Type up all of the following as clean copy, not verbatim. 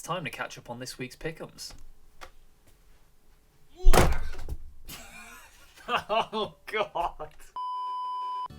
time to catch up on this week's pick'ems. Oh god!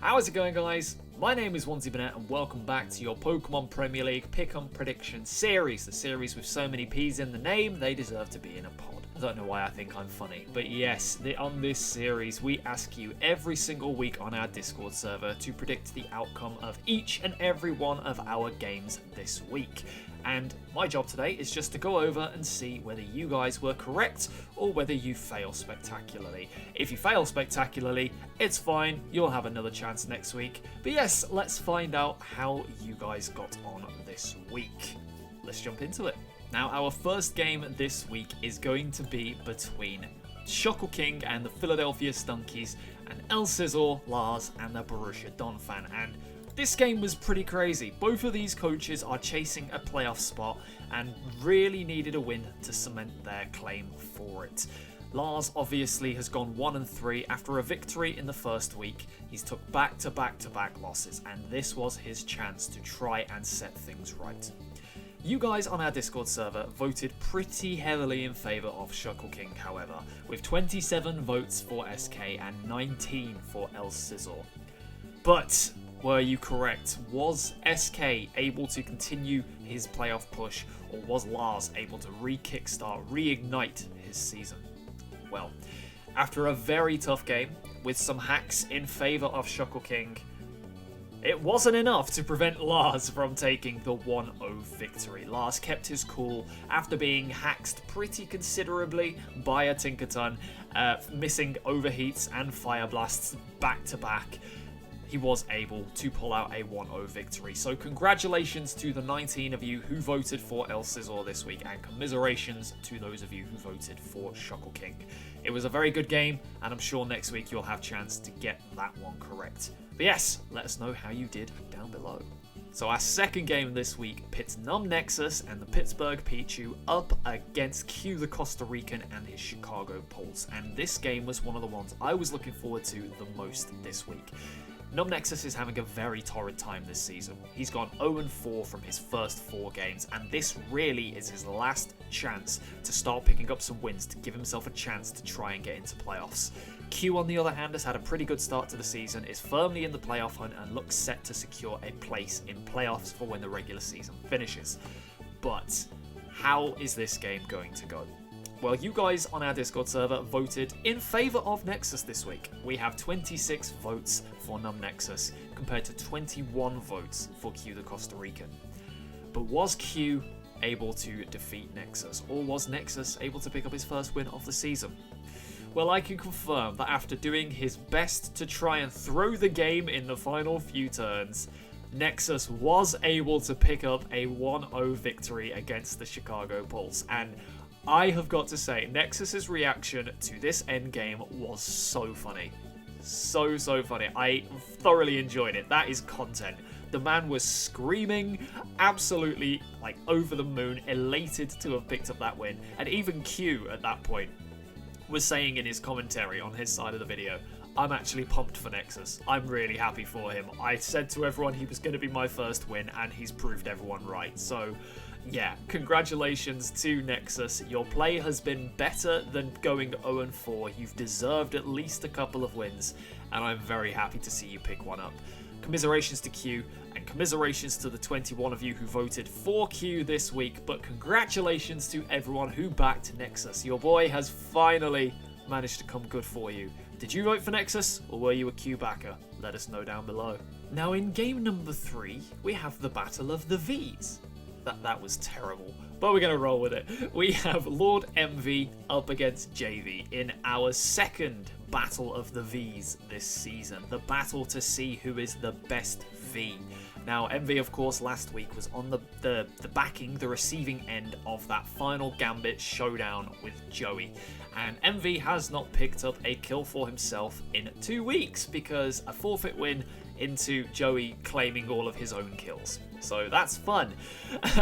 How is it going, guys? My name is OnesieBanette and welcome back to your Pokemon Premier League Pick'em Prediction Series. The series with so many P's in the name, they deserve to be in a pod. I don't know why I think I'm funny, but yes, on this series we ask you every single week on our Discord server to predict the outcome of each and every one of our games this week. And my job today is just to go over and see whether you guys were correct or whether you fail spectacularly. If you fail spectacularly, it's fine, you'll have another chance next week. But yes, let's find out how you guys got on this week. Let's jump into it. Now, our first game this week is going to be between Shuckle King and the Philadelphia Stunkies and elscizor, Lars, and the Borussia Donphan. And this game was pretty crazy. Both of these coaches are chasing a playoff spot and really needed a win to cement their claim for it. Lars obviously has gone 1-3 after a victory in the first week. He's took back-to-back losses, and this was his chance to try and set things right. You guys on our Discord server voted pretty heavily in favour of Shuckle King, however, with 27 votes for SK and 19 for elscizor. But were you correct? Was SK able to continue his playoff push, or was Lars able to reignite his season? Well, after a very tough game, with some hacks in favour of Shuckle King, it wasn't enough to prevent Lars from taking the 1-0 victory. Lars kept his cool after being hacked pretty considerably by a Tinkerton, missing overheats and fire blasts back to back. He was able to pull out a 1-0 victory. So congratulations to the 19 of you who voted for elscizor this week, and commiserations to those of you who voted for Shuckle King. It was a very good game, and I'm sure next week you'll have a chance to get that one correct. But yes, let us know how you did down below. So our second game this week pits numbnexus and the Pittsburgh Pichu up against QtheCostaRican and his Chicago Pulse. And this game was one of the ones I was looking forward to the most this week. numbnexus is having a very torrid time this season. He's gone 0-4 from his first 4 games, and this really is his last chance to start picking up some wins to give himself a chance to try and get into playoffs. Q, on the other hand, has had a pretty good start to the season, is firmly in the playoff hunt, and looks set to secure a place in playoffs for when the regular season finishes. But how is this game going to go? Well, you guys on our Discord server voted in favour of Nexus this week. We have 26 votes for numbnexus compared to 21 votes for QtheCostaRican. But was Q able to defeat Nexus, or was Nexus able to pick up his first win of the season? Well, I can confirm that after doing his best to try and throw the game in the final few turns, Nexus was able to pick up a 1-0 victory against the Chicago Pulse. And I have got to say, Nexus's reaction to this endgame was so funny. So funny. I thoroughly enjoyed it. That is content. The man was screaming, absolutely like over the moon, elated to have picked up that win. And even Q at that point was saying in his commentary on his side of the video, I'm actually pumped for Nexus. I'm really happy for him. I said to everyone he was going to be my first win, and he's proved everyone right. So yeah, congratulations to Nexus. Your play has been better than going 0-4. You've deserved at least a couple of wins, and I'm very happy to see you pick one up. Commiserations to Q, and commiserations to the 21 of you who voted for Q this week, but congratulations to everyone who backed Nexus. Your boy has finally managed to come good for you. Did you vote for Nexus, or were you a Q backer? Let us know down below. Now, in game number 3, we have the Battle of the V's. That was terrible, but we're going to roll with it. We have lordemvee up against jayvee in our second Battle of the V's this season. The battle to see who is the best V. Now, Envy, of course, last week was on the receiving end of that final Gambit showdown with Joey. And Envy has not picked up a kill for himself in 2 weeks because a forfeit win into Joey claiming all of his own kills. So that's fun.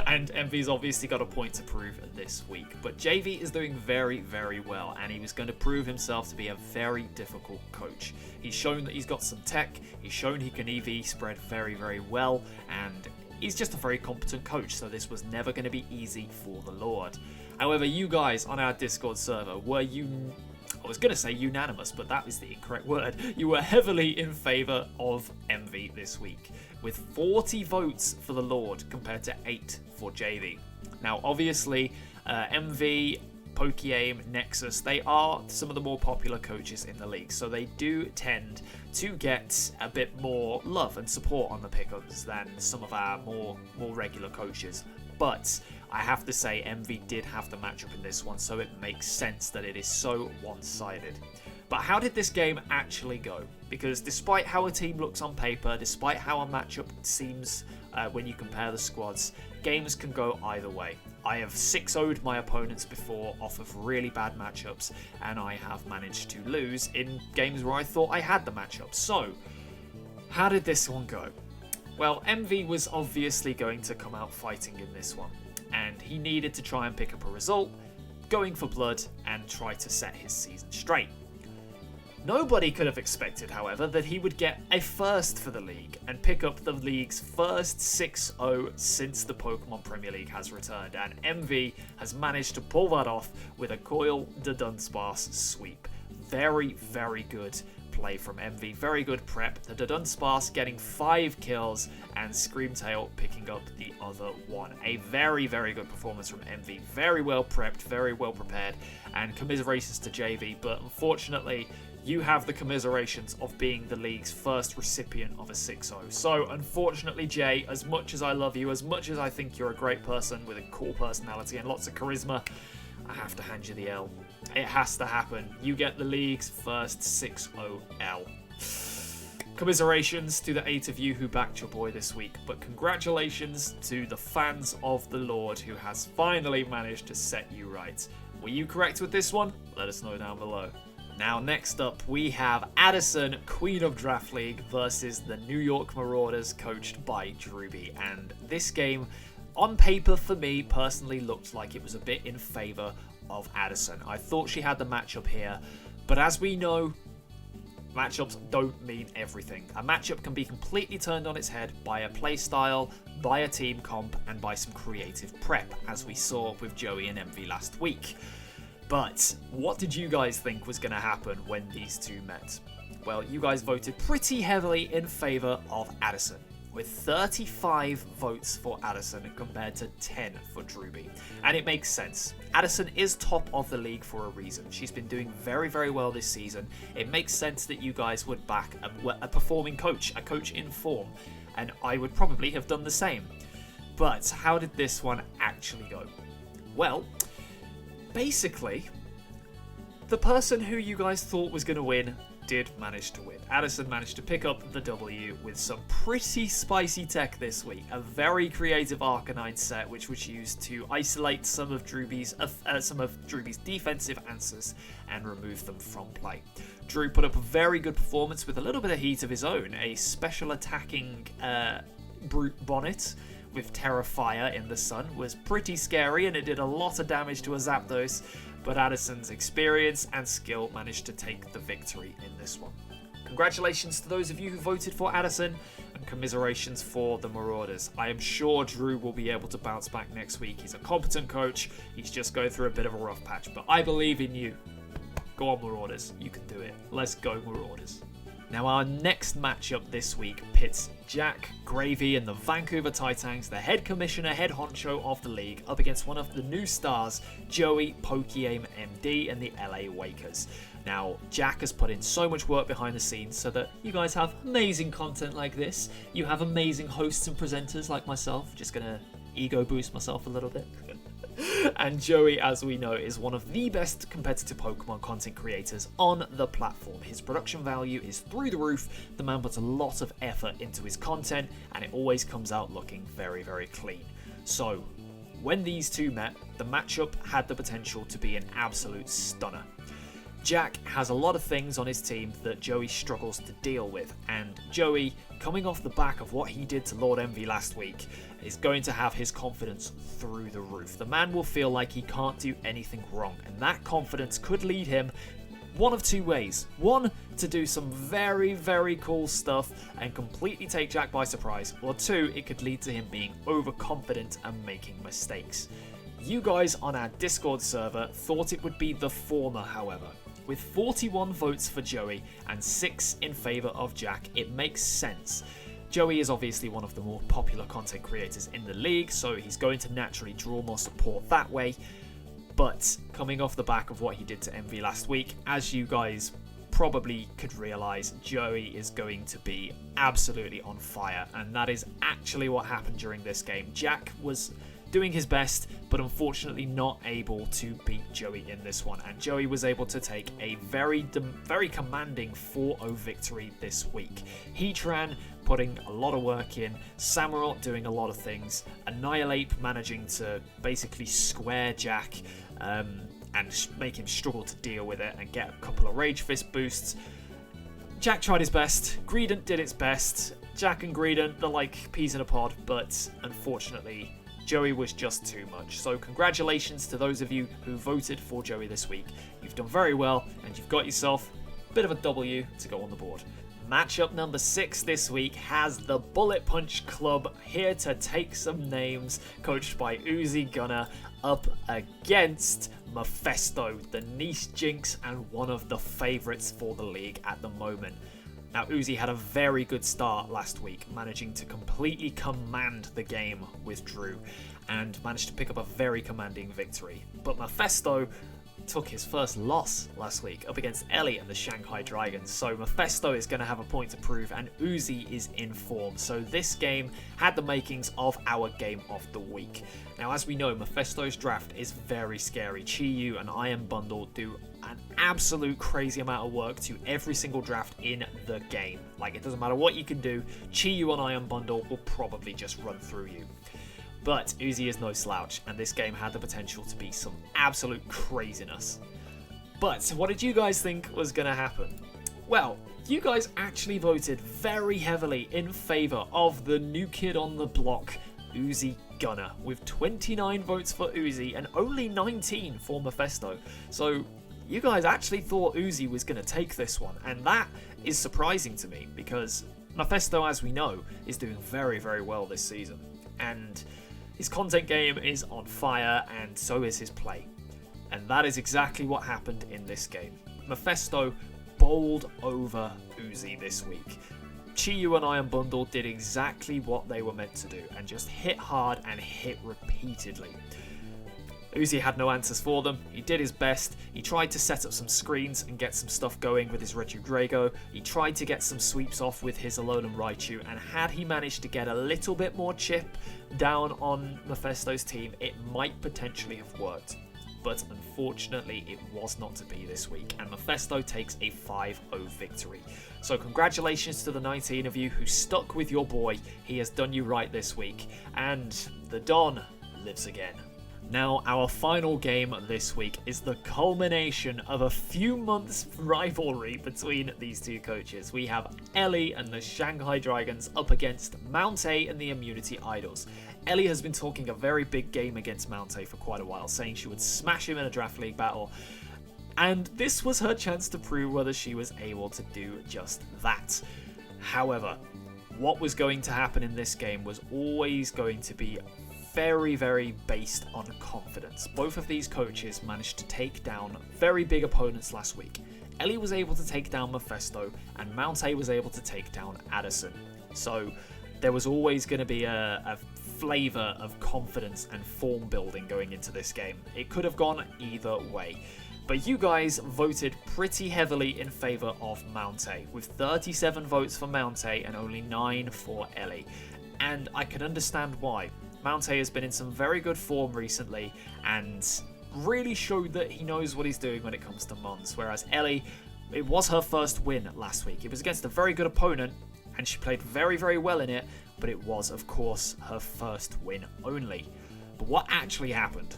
And Envy's obviously got a point to prove this week. But jayvee is doing very, very well, and he was going to prove himself to be a very difficult coach. He's shown that he's got some tech, he's shown he can EV spread very, very well, and he's just a very competent coach, so this was never going to be easy for the Lord. However, you guys on our Discord server were I was going to say unanimous, but that is the incorrect word. You were heavily in favour of Envy this week, with 40 votes for the Lord compared to 8 for jayvee. Now, obviously, Envy, Pokeaim, Nexus, they are some of the more popular coaches in the league, so they do tend to get a bit more love and support on the pickups than some of our more regular coaches. But I have to say, Envy did have the matchup in this one, so it makes sense that it is so one-sided. But how did this game actually go? Because despite how a team looks on paper, despite how a matchup seems when you compare the squads, games can go either way. I have 6-0'd my opponents before off of really bad matchups, and I have managed to lose in games where I thought I had the matchup. So, how did this one go? Well, Envy was obviously going to come out fighting in this one, and he needed to try and pick up a result, going for blood, and try to set his season straight. Nobody could have expected, however, that he would get a first for the league and pick up the league's first 6-0 since the Pokemon Premier League has returned, and Envy has managed to pull that off with a Coil de Dunsparce sweep. Very, very good play from Envy, very good prep. The Dunsparce getting 5 kills and Screamtail picking up the other one. A very, very good performance from Envy. Very well prepped, very well prepared, and commiserations to jayvee, but unfortunately you have the commiserations of being the league's first recipient of a 6-0. So unfortunately, Jay, as much as I love you, as much as I think you're a great person with a cool personality and lots of charisma, I have to hand you the L. It has to happen. You get the league's first 6-0 L. Commiserations to the 8 of you who backed your boy this week, but congratulations to the fans of the Lord who has finally managed to set you right. Were you correct with this one? Let us know down below. Now, next up, we have Addison, Queen of Draft League, versus the New York Marauders, coached by drewby. And this game, on paper, for me, personally looked like it was a bit in favour of Addison. I thought she had the matchup here, but as we know, matchups don't mean everything. A matchup can be completely turned on its head by a playstyle, by a team comp, and by some creative prep, as we saw with Joey and Envy last week. But what did you guys think was going to happen when these two met? Well, you guys voted pretty heavily in favour of Addison, with 35 votes for Addison compared to 10 for drewby. And it makes sense. Addison is top of the league for a reason. She's been doing very, very well this season. It makes sense that you guys would back a performing coach, a coach in form, and I would probably have done the same. But how did this one actually go? Well, basically, the person who you guys thought was going to win did manage to win. Addison managed to pick up the W with some pretty spicy tech this week. A very creative Arcanine set, which was used to isolate some of drewby's defensive answers and remove them from play. Drew put up a very good performance with a little bit of heat of his own. A special attacking Brute Bonnet with Terrafire in the sun was pretty scary, and it did a lot of damage to a Zapdos, but Addison's experience and skill managed to take the victory in this one. Congratulations to those of you who voted for Addison, and commiserations for the Marauders. I am sure Drew will be able to bounce back next week. He's a competent coach. He's just going through a bit of a rough patch, but I believe in you. Go on, Marauders. You can do it. Let's go, Marauders. Now, our next matchup this week pits Jack, greyveee, and the Vancouver Titans, the head commissioner, head honcho of the league, up against one of the new stars, Joey, Pokeaim, MD, and the LA Wakers. Now, Jack has put in so much work behind the scenes so that you guys have amazing content like this. You have amazing hosts and presenters like myself. Just gonna ego boost myself a little bit. And Joey, as we know, is one of the best competitive Pokemon content creators on the platform. His production value is through the roof. The man puts a lot of effort into his content, and it always comes out looking very, very clean. So, when these two met, the matchup had the potential to be an absolute stunner. Jack has a lot of things on his team that Joey struggles to deal with, and Joey, coming off the back of what he did to lordemvee last week, is going to have his confidence through the roof. The man will feel like he can't do anything wrong, and that confidence could lead him one of two ways. One, to do some very, very cool stuff and completely take Jack by surprise, or two, it could lead to him being overconfident and making mistakes. You guys on our Discord server thought it would be the former, however. With 41 votes for Joey and 6 in favour of Jack, it makes sense. Joey is obviously one of the more popular content creators in the league, so he's going to naturally draw more support that way. But coming off the back of what he did to Envy last week, as you guys probably could realise, Joey is going to be absolutely on fire, and that is actually what happened during this game. Jack was doing his best, but unfortunately not able to beat Joey in this one, and Joey was able to take a very commanding 4-0 victory this week. Heatran putting a lot of work in, Samurott doing a lot of things, Annihilate managing to basically square Jack and make him struggle to deal with it and get a couple of Rage Fist boosts. Jack tried his best, Greedent did its best. Jack and Greedent, they're like peas in a pod, but unfortunately Joey was just too much. So congratulations to those of you who voted for Joey this week. You've done very well, and you've got yourself a bit of a W to go on the board. Matchup number 6 this week has the Bullet Punch Club here to take some names, coached by OnesieBanette, up against Mephisto, the niche jinx and one of the favourites for the league at the moment. Now, Uzi had a very good start last week, managing to completely command the game with Drew and managed to pick up a very commanding victory. But Mephisto took his first loss last week up against Ellie and the Shanghai Dragons, so Mephisto is going to have a point to prove and Uzi is in form, so this game had the makings of our game of the week. Now, as we know, Mephisto's draft is very scary. Chi-Yu and Iron Bundle do an absolute crazy amount of work to every single draft in the game. Like, it doesn't matter what you can do, Chi-Yu and Iron Bundle will probably just run through you. But Uzi is no slouch, and this game had the potential to be some absolute craziness. But what did you guys think was going to happen? Well, you guys actually voted very heavily in favour of the new kid on the block, Uzi Gunner, with 29 votes for Uzi and only 19 for Mephisto. So you guys actually thought Uzi was going to take this one, and that is surprising to me because Mephisto, as we know, is doing very, very well this season. And his content game is on fire, and so is his play. And that is exactly what happened in this game. Mephisto bowled over Uzi this week. Chi-Yu and Iron Bundle did exactly what they were meant to do, and just hit hard and hit repeatedly. Uzi had no answers for them. He did his best. He tried to set up some screens and get some stuff going with his Regidrago. He tried to get some sweeps off with his Alolan Raichu, and had he managed to get a little bit more chip down on Mephisto's team, it might potentially have worked. But unfortunately, it was not to be this week, and Mephisto takes a 5-0 victory. So congratulations to the 19 of you who stuck with your boy. He has done you right this week, and the Don lives again. Now, our final game this week is the culmination of a few months' rivalry between these two coaches. We have Ellie and the Shanghai Dragons up against mountaih and the Immunity Idols. Ellie has been talking a very big game against mountaih for quite a while, saying she would smash him in a draft league battle, and this was her chance to prove whether she was able to do just that. However, what was going to happen in this game was always going to be very, very based on confidence. Both of these coaches managed to take down very big opponents last week. Ellie was able to take down Mephisto, and mountaih was able to take down Addison. So there was always going to be a flavour of confidence and form building going into this game. It could have gone either way. But you guys voted pretty heavily in favour of mountaih, with 37 votes for mountaih and only 9 for Ellie. And I can understand why. mountaih has been in some very good form recently and really showed that he knows what he's doing when it comes to Mons, whereas Ellie, it was her first win last week. It was against a very good opponent and she played very, very well in it, but it was, of course, her first win only. But what actually happened?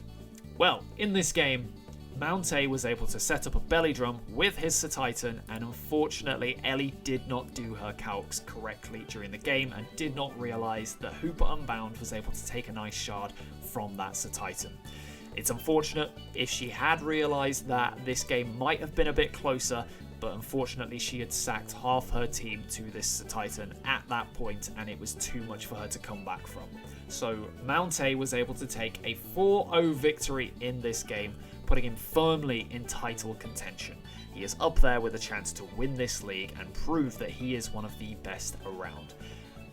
Well, in this game, mountaih was able to set up a belly drum with his Titan, and unfortunately Ellie did not do her calcs correctly during the game and did not realise that Hooper Unbound was able to take a nice shard from that Titan. It's unfortunate. If she had realised that this game might have been a bit closer, but unfortunately she had sacked half her team to this Titan at that point, and it was too much for her to come back from. So mountaih was able to take a 4-0 victory in this game, putting him firmly in title contention. He is up there with a chance to win this league and prove that he is one of the best around.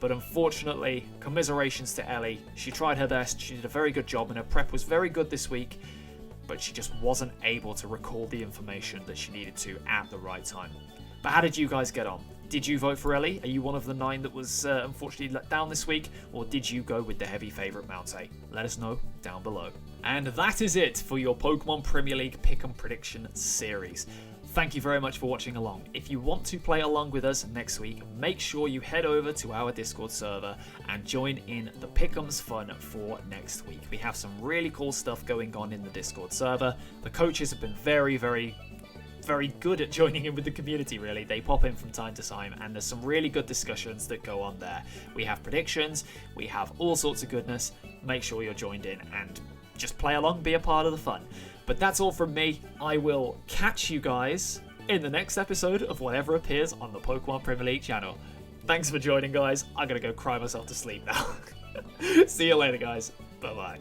But unfortunately, commiserations to Ellie. She tried her best, she did a very good job, and her prep was very good this week, but she just wasn't able to recall the information that she needed to at the right time. But how did you guys get on? Did you vote for Ellie? Are you one of the 9 that was unfortunately let down this week? Or did you go with the heavy favourite mountaih? Let us know down below. And that is it for your Pokemon Premier League Pick'em Prediction series. Thank you very much for watching along. If you want to play along with us next week, make sure you head over to our Discord server and join in the Pick'ems fun for next week. We have some really cool stuff going on in the Discord server. The coaches have been very good at joining in with the community, really. They pop in from time to time, and there's some really good discussions that go on there. We have predictions, we have all sorts of goodness. Make sure you're joined in and just play along, be a part of the fun. But that's all from me. I will catch you guys in the next episode of whatever appears on the Pokemon Premier League channel. Thanks for joining, guys. I'm going to go cry myself to sleep now. See you later, guys. Bye-bye.